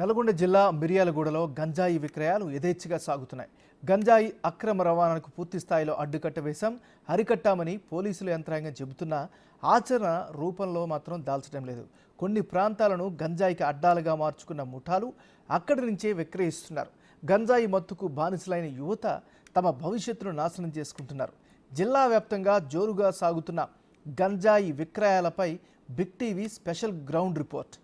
నల్గొండ జిల్లా మిర్యాలగూడలో గంజాయి విక్రయాలు యథేచ్ఛగా సాగుతున్నాయి. గంజాయి అక్రమ రవాణాకు పూర్తి స్థాయిలో అడ్డుకట్ట వేశాం, అరికట్టామని పోలీసులు యంత్రాంగం చెబుతున్నా ఆచరణ రూపంలో మాత్రం దాల్చడం లేదు. కొన్ని ప్రాంతాలను గంజాయికి అడ్డాలుగా మార్చుకున్న ముఠాలు అక్కడి నుంచే విక్రయిస్తున్నారు. గంజాయి మత్తుకు బానిసలైన యువత తమ భవిష్యత్తును నాశనం చేసుకుంటున్నారు. జిల్లా వ్యాప్తంగా జోరుగా సాగుతున్న గంజాయి విక్రయాలపై big TV special ground report.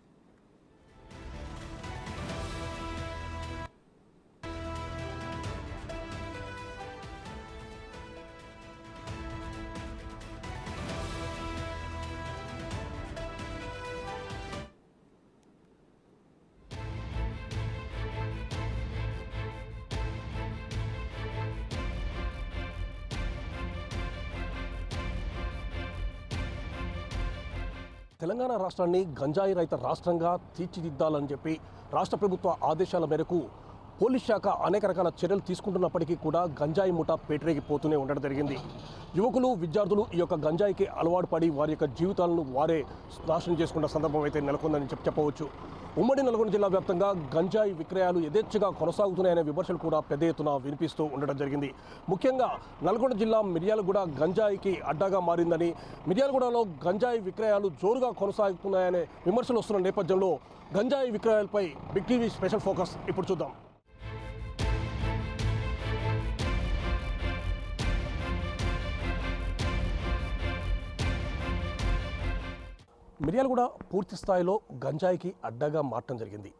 Telangana రాష్ట్రాన్ని గంజాయి రహిత రాష్ట్రంగా తీర్చిదిద్దాలని చెప్పి రాష్ట్ర ప్రభుత్వ ఆదేశాల మేరకు పోలీస్ శాఖ అనేక రకాల చర్యలు తీసుకుంటున్నప్పటికీ కూడా గంజాయి ముఠా పేటరేగిపోతూనే ఉండడం జరిగింది. యువకులు విద్యార్థులు ఈ యొక్క గంజాయికి అలవాటు పడి వారి యొక్క జీవితాలను వారే నాశనం చేసుకున్న సందర్భం అయితే నెలకొందని చెప్పవచ్చు. ఉమ్మడి నల్గొండ జిల్లా వ్యాప్తంగా గంజాయి విక్రయాలు యథేచ్ఛగా కొనసాగుతున్నాయనే విమర్శలు కూడా పెద్ద ఎత్తున వినిపిస్తూ ఉండడం జరిగింది. ముఖ్యంగా నల్గొండ జిల్లా మిర్యాలగూడ గంజాయికి అడ్డాగా మారిందని, మిర్యాలగూడలో గంజాయి విక్రయాలు జోరుగా కొనసాగుతున్నాయనే విమర్శలు వస్తున్న నేపథ్యంలో గంజాయి విక్రయాలపై బిగ్ టీవీ స్పెషల్ ఫోకస్ ఇప్పుడు చూద్దాం. మిర్యాలగూడ పూర్తి స్థాయిలో గంజాయికి అడ్డగా మారటం జరిగింది.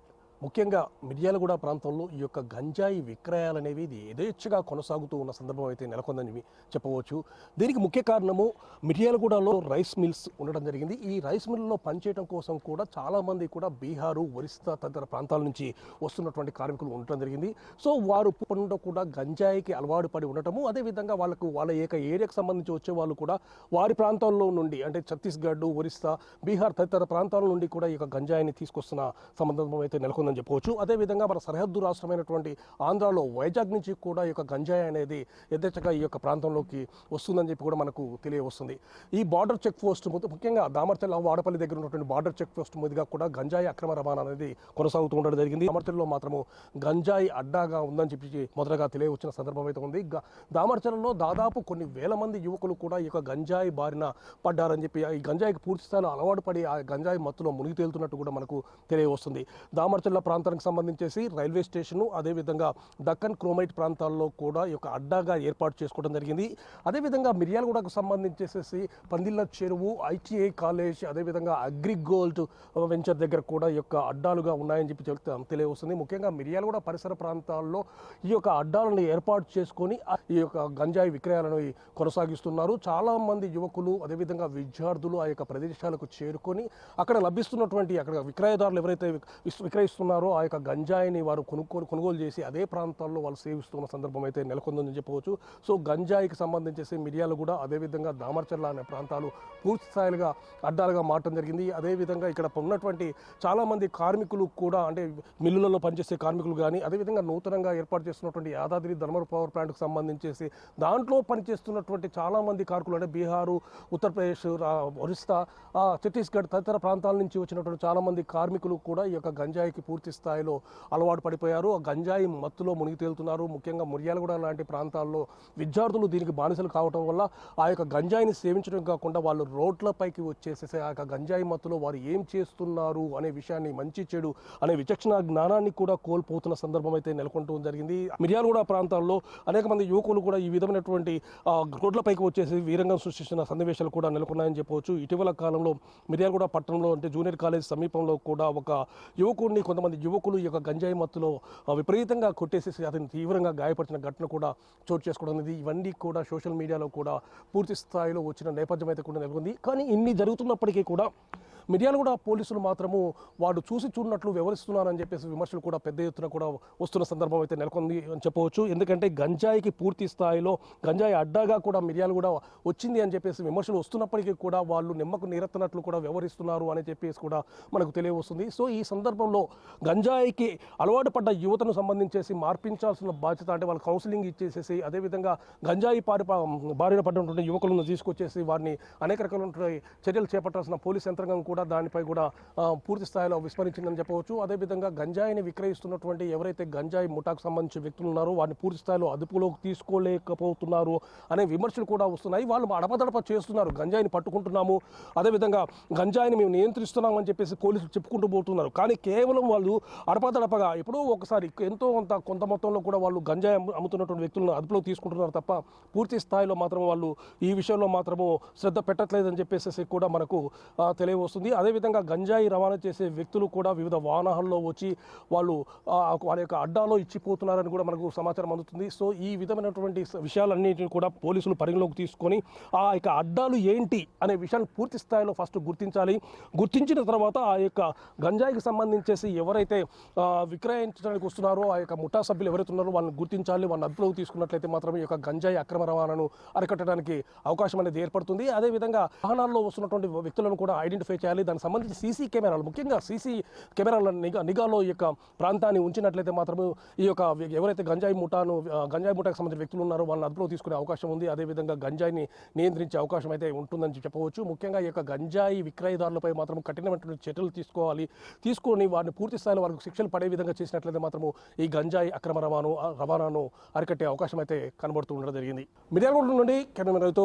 ముఖ్యంగా మిర్యాలగూడ ప్రాంతంలో ఈ యొక్క గంజాయి విక్రయాలు అనేవి ఇది యథేచ్ఛగా కొనసాగుతూ ఉన్న సందర్భం అయితే నెలకొందని చెప్పవచ్చు. దీనికి ముఖ్య కారణము మిర్యాలగూడలో రైస్ మిల్స్ ఉండడం జరిగింది. ఈ రైస్ మిల్లులో పనిచేయడం కోసం కూడా చాలామంది కూడా బీహారు, ఒరిస్సా తదితర ప్రాంతాల నుంచి వస్తున్నటువంటి కార్మికులు ఉండటం జరిగింది. సో వారు కూడా గంజాయికి అలవాటు పడి ఉండటము, అదేవిధంగా వాళ్ళ ఏరియాకి సంబంధించి వచ్చే వాళ్ళు కూడా వారి ప్రాంతాల్లో నుండి అంటే ఛత్తీస్గఢ్, ఒరిస్సా, బీహార్ తదితర ప్రాంతాల నుండి కూడా ఈ యొక్క గంజాయిని తీసుకొస్తున్న సందర్భం అయితే నెలకొందని చెప్పవచ్చు. అదేవిధంగా మన సరిహద్దు రాష్ట్రమైనటువంటి ఆంధ్రాలో వైజాగ్ నుంచి కూడా ఈ యొక్క గంజాయి అనేది యథేచ్ఛగా ఈ యొక్క ప్రాంతంలోకి వస్తుందని చెప్పి కూడా మనకు తెలియవస్తుంది. ఈ బార్డర్ చెక్ పోస్ట్ ముఖ్యంగా దామర్చల్ల వాడపల్లి దగ్గర ఉన్నటువంటి బార్డర్ చెక్ పోస్ట్ మీదుగా కూడా గంజాయి అక్రమ రవాణా అనేది కొనసాగుతూ ఉండడం జరిగింది. దామర్చల్లో మాత్రము గంజాయి అడ్డాగా ఉందని చెప్పి మొదటగా తెలియవచ్చిన సందర్భం అయితే ఉంది. దామర్చల్లో దాదాపు కొన్ని వేల మంది యువకులు కూడా ఈ యొక్క గంజాయి బారిన పడ్డారని చెప్పి, ఈ గంజాయికి పూర్తి స్థాయిలో అలవాటు పడి ఆ గంజాయి మత్తులో మునిగి తేలుతున్నట్టు కూడా మనకు తెలియవస్తుంది. దామర్చల్ల ప్రాంతానికి సంబంధించేసి రైల్వే స్టేషను, అదేవిధంగా దక్కన్ క్రోమైట్ ప్రాంతాల్లో కూడా ఈ యొక్క అడ్డాగా ఏర్పాటు చేసుకోవడం జరిగింది. అదేవిధంగా మిర్యాలగూడకు సంబంధించేసేసి పందిళ్ళ చెరువు, ఐటీఐ కాలేజ్, అదేవిధంగా అగ్రిగోల్డ్ వెంచర్ దగ్గర కూడా ఈ యొక్క అడ్డాలుగా ఉన్నాయని చెప్పి తెలియవస్తుంది. ముఖ్యంగా మిర్యాలగూడ పరిసర ప్రాంతాల్లో ఈ యొక్క అడ్డాలను ఏర్పాటు చేసుకొని ఈ యొక్క గంజాయి విక్రయాలను కొనసాగిస్తున్నారు. చాలామంది యువకులు, అదేవిధంగా విద్యార్థులు ఆ యొక్క ప్రదేశాలకు చేరుకొని అక్కడ లభిస్తున్నటువంటి అక్కడ విక్రయదారులు ఎవరైతే విక్రయిస్తున్నారో ఆ యొక్క గంజాయిని వారు కొనుగోలు చేసి అదే ప్రాంతాల్లో వాళ్ళు సేవిస్తున్న సందర్భం అయితే నెలకొందని చెప్పవచ్చు. సో గంజాయికి సంబంధించేసి మిర్యాలగూడ, అదేవిధంగా దామర్చర్ల అనే ప్రాంతాలు పూర్తి స్థాయిగా అడ్డాలుగా మారటం జరిగింది. అదేవిధంగా ఇక్కడ ఉన్నటువంటి చాలామంది కార్మికులు కూడా, అంటే మిల్లులలో పనిచేసే కార్మికులు కానీ, అదేవిధంగా నూతనంగా ఏర్పాటు చేస్తున్నటువంటి యాదాద్రి ధర్మవరం పవర్ ప్లాంట్కి సంబంధించేసి దాంట్లో పనిచేస్తున్నటువంటి చాలామంది కార్మికులు, అంటే బీహారు, ఉత్తరప్రదేశ్, ఒరిస్సా, ఛత్తీస్గఢ్ తదితర ప్రాంతాల నుంచి వచ్చినటువంటి చాలామంది కార్మికులు కూడా ఈ యొక్క గంజాయికి పూర్తి స్థాయిలో అలవాటు పడిపోయారు. ఆ గంజాయి మత్తులో మునిగి తేలుతున్నారు. ముఖ్యంగా మిర్యాలగూడ లాంటి ప్రాంతాల్లో విద్యార్థులు దీనికి బానిసలు కావటం వల్ల ఆ యొక్క గంజాయిని సేవించడం కాకుండా వాళ్ళు రోడ్లపైకి వచ్చేసేసి ఆ యొక్క గంజాయి మత్తులో వారు ఏం చేస్తున్నారు అనే విషయాన్ని, మంచి చెడు అనే విచక్షణ జ్ఞానాన్ని కూడా కోల్పోతున్న సందర్భం అయితే నెలకొంటూ జరిగింది. మిర్యాలగూడ ప్రాంతాల్లో అనేక మంది యువకులు కూడా ఈ విధమైనటువంటి రోడ్లపైకి వచ్చేసి వీరంగం సృష్టిస్తున్న సన్నివేశాలు కూడా నెలకొన్నాయని చెప్పవచ్చు. ఇటీవల కాలంలో మిర్యాలగూడ పట్టణంలో, అంటే జూనియర్ కాలేజ్ సమీపంలో కూడా ఒక యువకుడిని కొంతమంది యువకులు ఈ యొక్క గంజాయి మత్తులో విపరీతంగా కొట్టేసేసి అతను తీవ్రంగా గాయపరిచిన ఘటన కూడా చోటు చేసుకోవడం అనేది, ఇవన్నీ కూడా సోషల్ మీడియాలో కూడా పూర్తి స్థాయిలో వచ్చిన నేపథ్యం అయితే కూడా నెలకొంది. కానీ ఇన్ని జరుగుతున్నప్పటికీ కూడా మిర్యాలగూడ పోలీసులు మాత్రము వాడు చూసి చూడనట్లు వ్యవహరిస్తున్నారని చెప్పేసి విమర్శలు కూడా పెద్ద ఎత్తున కూడా వస్తున్న సందర్భం అయితే నెలకొంది అని చెప్పవచ్చు. ఎందుకంటే గంజాయికి పూర్తి స్థాయిలో గంజాయి అడ్డాగా కూడా మిర్యాలగూడ వచ్చింది అని చెప్పేసి విమర్శలు వస్తున్నప్పటికీ కూడా వాళ్ళు నిమ్మకు నీరెత్తనట్లు కూడా వ్యవహరిస్తున్నారు అని చెప్పేసి కూడా మనకు తెలియవస్తుంది. సో ఈ సందర్భంలో గంజాయికి అలవాటు పడ్డ యువతను సంబంధించేసి మార్పించాల్సిన బాధ్యత, అంటే వాళ్ళు కౌన్సిలింగ్ ఇచ్చేసేసి, అదేవిధంగా గంజాయి బారిన పడినటువంటి యువకులను తీసుకొచ్చేసి వారిని అనేక రకాల చర్యలు చేపట్టాల్సిన పోలీస్ యంత్రాంగం కూడా దానిపై కూడా పూర్తి స్థాయిలో విస్మరించిందని చెప్పవచ్చు. అదేవిధంగా గంజాయిని విక్రయిస్తున్నటువంటి ఎవరైతే గంజాయి ముఠాకు సంబంధించిన వ్యక్తులు ఉన్నారో వారిని పూర్తి స్థాయిలో అదుపులోకి తీసుకోలేకపోతున్నారు అనే విమర్శలు కూడా వస్తున్నాయి. వాళ్ళు అడపదడప చేస్తున్నారు, గంజాయిని పట్టుకుంటున్నాము, అదేవిధంగా గంజాయిని మేము నియంత్రిస్తున్నాం అని చెప్పేసి పోలీసులు చెప్పుకుంటూ పోతున్నారు. కానీ కేవలం వాళ్ళు అడపదడపగా ఎప్పుడో ఒకసారి ఎంతో కొంత మొత్తంలో కూడా వాళ్ళు గంజాయి అమ్ముతున్నటువంటి వ్యక్తులను అదుపులోకి తీసుకుంటున్నారు తప్ప పూర్తి స్థాయిలో మాత్రం వాళ్ళు ఈ విషయంలో మాత్రము శ్రద్ధ పెట్టట్లేదని చెప్పేసి కూడా మనకు తెలియవస్తుంది. అదేవిధంగా గంజాయి రవాణా చేసే వ్యక్తులు కూడా వివిధ వాహనాల్లో వచ్చి వాళ్ళు వాళ్ళ యొక్క అడ్డాలో ఇచ్చిపోతున్నారని కూడా మనకు సమాచారం అందుతుంది. సో ఈ విధమైనటువంటి విషయాలన్నింటినీ కూడా పోలీసులు పరిగణలోకి తీసుకొని ఆ యొక్క అడ్డాలు ఏంటి అనే విషయాన్ని పూర్తి స్థాయిలో ఫస్ట్ గుర్తించాలి. గుర్తించిన తర్వాత ఆ యొక్క గంజాయికి సంబంధించేసి ఎవరైతే విక్రయించడానికి వస్తున్నారో ఆ యొక్క ముఠా సభ్యులు ఎవరైతే ఉన్నారో వాళ్ళని గుర్తించాలి. వాళ్ళని అదుపులోకి తీసుకున్నట్లయితే మాత్రమే ఈ యొక్క గంజాయి అక్రమ రవాణాను అరికట్టడానికి అవకాశం అనేది ఏర్పడుతుంది. అదేవిధంగా వాహనాల్లో వస్తున్నటువంటి వ్యక్తులను కూడా ఐడెంటిఫై చేయాలి. దానికి సంబంధించి సీసీ కెమెరాలు, ముఖ్యంగా సీసీ కెమెరాల నిఘాలో ఈ యొక్క ప్రాంతాన్ని ఉంచినట్లయితే మాత్రమే ఈ యొక్క ఎవరైతే గంజాయి ముఠాకు సంబంధించిన వ్యక్తులు ఉన్నారో వాళ్ళని అదుపులో తీసుకునే అవకాశం ఉంది. అదేవిధంగా గంజాయిని నియంత్రించే అవకాశం అయితే ఉంటుందని చెప్పవచ్చు. ముఖ్యంగా ఈ యొక్క గంజాయి విక్రయదారులపై మాత్రం కఠినమైనటువంటి చర్యలు తీసుకొని వారిని పూర్తి స్థాయిలో వారికి శిక్షలు పడే విధంగా చేసినట్లయితే మాత్రము ఈ గంజాయి అక్రమ రవాణాను అరికట్టే అవకాశం అయితే కనబడుతూ ఉండడం జరిగింది. మిర్యాలగూడ నుండి కెమెరాతో